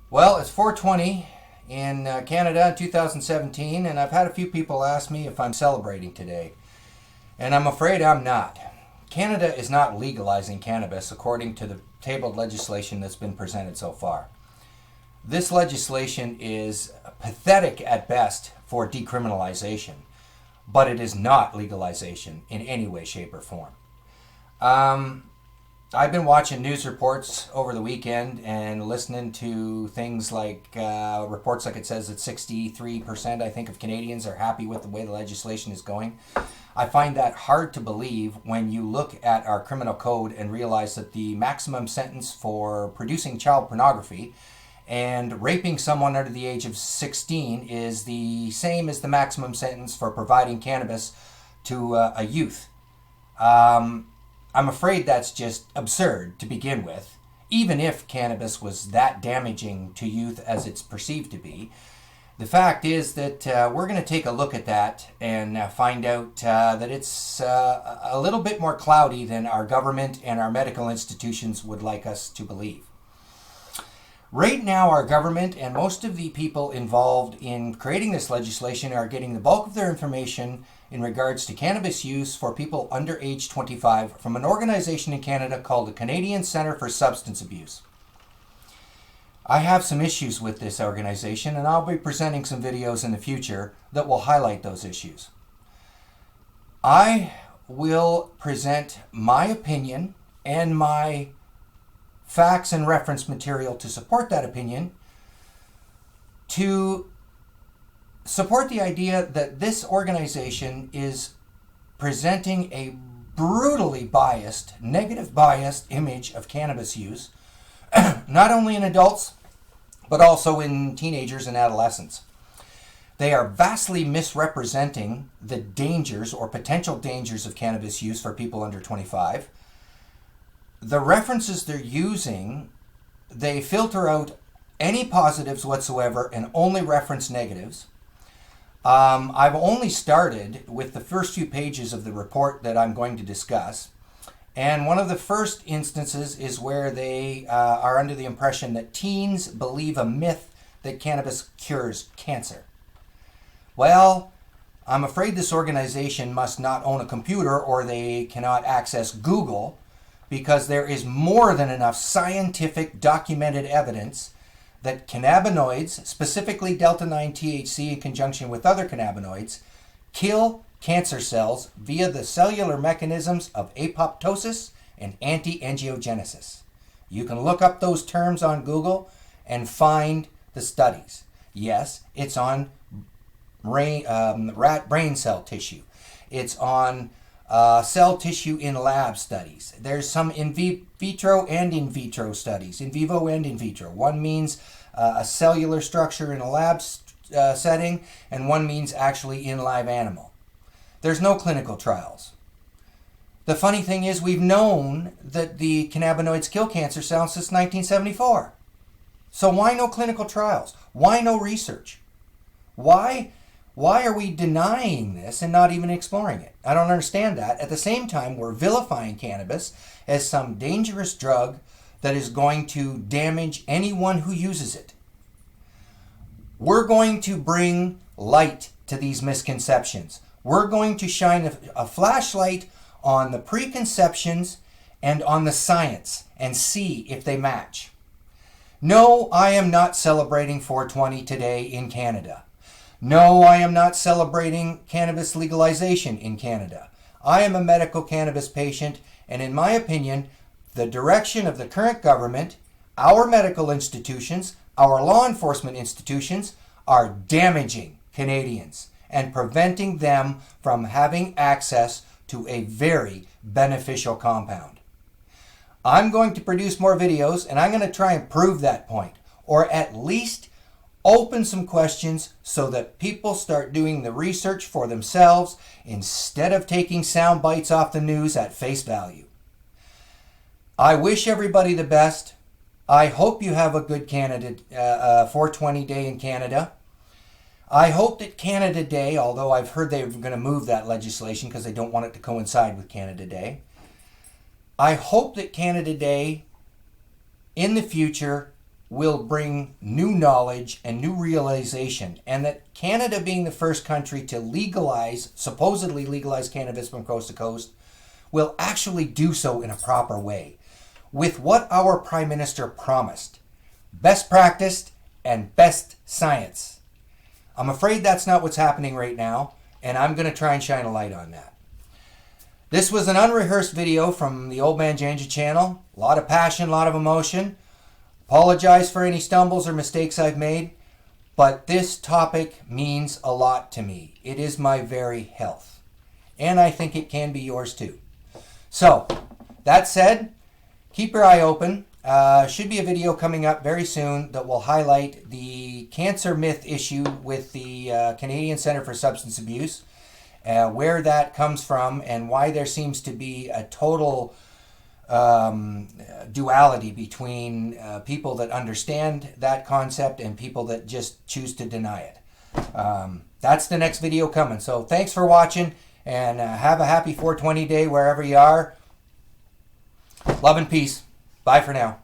Well, it's 420 in Canada in 2017, and I've had a few people ask me if I'm celebrating today. And I'm afraid I'm not. Canada is not legalizing cannabis according to the tabled legislation that's been presented so far. This legislation is pathetic at best for decriminalization, but it is not legalization in any way, shape, or form. Um, I've been watching news reports over the weekend and listening to things like reports like it says that 63%, I think, of Canadians are happy with the way the legislation is going. I find that hard to believe when you look at our criminal code and realize that the maximum sentence for producing child pornography and raping someone under the age of 16 is the same as the maximum sentence for providing cannabis to a youth. I'm afraid that's just absurd to begin with, even if cannabis was that damaging to youth as it's perceived to be. The fact is that we're going to take a look at that and find out that it's a little bit more cloudy than our government and our medical institutions would like us to believe. Right now, our government and most of the people involved in creating this legislation are getting the bulk of their information in regards to cannabis use for people under age 25 from an organization in Canada called the Canadian Centre for Substance Abuse. I have some issues with this organization, and I'll be presenting some videos in the future that will highlight those issues. I will present my opinion and my facts and reference material to support that opinion, to support the idea that this organization is presenting a brutally biased, negative biased image of cannabis use, not only in adults, but also in teenagers and adolescents. They are vastly misrepresenting the dangers or potential dangers of cannabis use for people under 25. The references they're using, they filter out any positives whatsoever and only reference negatives. I've only started with the first few pages of the report that I'm going to discuss. And one of the first instances is where they are under the impression that teens believe a myth that cannabis cures cancer. Well, I'm afraid this organization must not own a computer or they cannot access Google, because there is more than enough scientific documented evidence that cannabinoids, specifically delta-9 THC in conjunction with other cannabinoids, kill cancer cells via the cellular mechanisms of apoptosis and anti-angiogenesis. You can look up those terms on Google and find the studies. Yes, it's on rat brain cell tissue. It's on cell tissue in lab studies. There's some in vitro and in vitro studies, in vivo and in vitro. One means a cellular structure in a lab setting, and one means actually in live animal. There's no clinical trials. The funny thing is, we've known that the cannabinoids kill cancer cells since 1974. So why no clinical trials? Why no research? Why are we denying this and not even exploring it? I don't understand that. At the same time, we're vilifying cannabis as some dangerous drug that is going to damage anyone who uses it. We're going to bring light to these misconceptions. We're going to shine a flashlight on the preconceptions and on the science and see if they match. No, I am not celebrating 420 today in Canada. No, I am not celebrating cannabis legalization in Canada. I am a medical cannabis patient, and in my opinion, the direction of the current government, our medical institutions, our law enforcement institutions are damaging Canadians and preventing them from having access to a very beneficial compound. I'm going to produce more videos, and I'm going to try and prove that point, or at least open some questions so that people start doing the research for themselves instead of taking sound bites off the news at face value. I wish everybody the best. I hope you have a good 420 day in Canada. I hope that Canada Day, although I've heard they're going to move that legislation because they don't want it to coincide with Canada Day. I hope that Canada Day in the future will bring new knowledge and new realization, and that Canada, being the first country to legalize, supposedly legalize cannabis from coast to coast, will actually do so in a proper way, with what our Prime Minister promised: best practice and best science. I'm afraid that's not what's happening right now, and I'm going to try and shine a light on that. This was an unrehearsed video from the Old Man Janja channel. A lot of passion, a lot of emotion. Apologize for any stumbles or mistakes I've made, but this topic means a lot to me. It is my very health, and I think it can be yours too. So, that said, keep your eye open. Should be a video coming up very soon that will highlight the cancer myth issue with the Canadian Centre for Substance Abuse, where that comes from, and why there seems to be a total duality between people that understand that concept and people that just choose to deny it. That's the next video coming. So thanks for watching, and have a happy 420 day wherever you are. Love and peace. Bye for now.